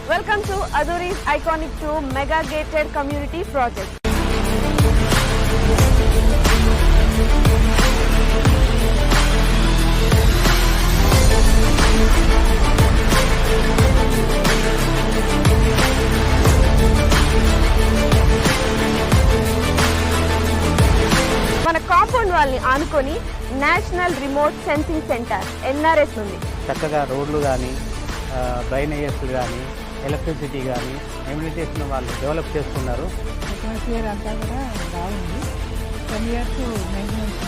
Welcome to Aduri's Iconic 2 Mega Gated Community Project. మన compound వాళ్ళని ఆనుకొని national remote sensing centre NRS ఉంది. చక్కగా రోడ్లు కానీ డ్రైనేజెస్ కానీ ఎలక్ట్రిసిటీ కానీ ఎమ్యూనిటీస్ను వాళ్ళు డెవలప్ చేస్తున్నారు. అట్మాస్ఫియర్ అంతా కూడా బాగుంది. 10 years మెయింటెనెన్స్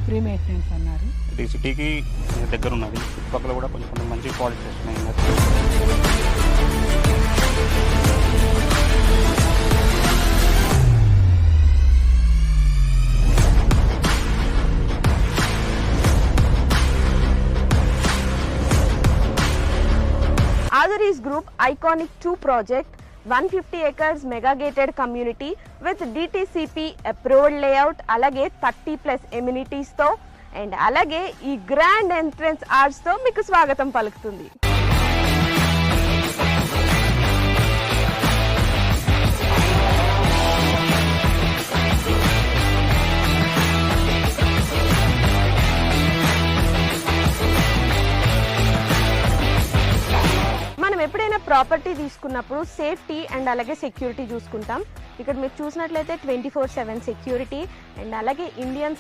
ఫ్రీ మెయింటెనెన్స్ అన్నారు. ఇది సిటీకి దగ్గర ఉన్నది. చుట్టుపక్కల కూడా కొంచెం మంచి క్వాలిటీ వస్తున్నాయి. Aduri's Group Iconic 2 project 150 acres mega gated community with DTCP approved layout alage 30+ amenities తో అండ్ అలాగే ఈ గ్రాండ్ ఎంట్రన్స్ ఆర్చ్ తో మీకు స్వాగతం పలుకుతుంది. మనం ఎప్పుడైనా ప్రాపర్టీ తీసుకున్నప్పుడు సేఫ్టీ అండ్ అలాగే సెక్యూరిటీ చూసుకుంటాం. ఇక్కడ మీరు చూసినట్లయితే 24/7 సెక్యూరిటీ అండ్ అలాగే ఇండియన్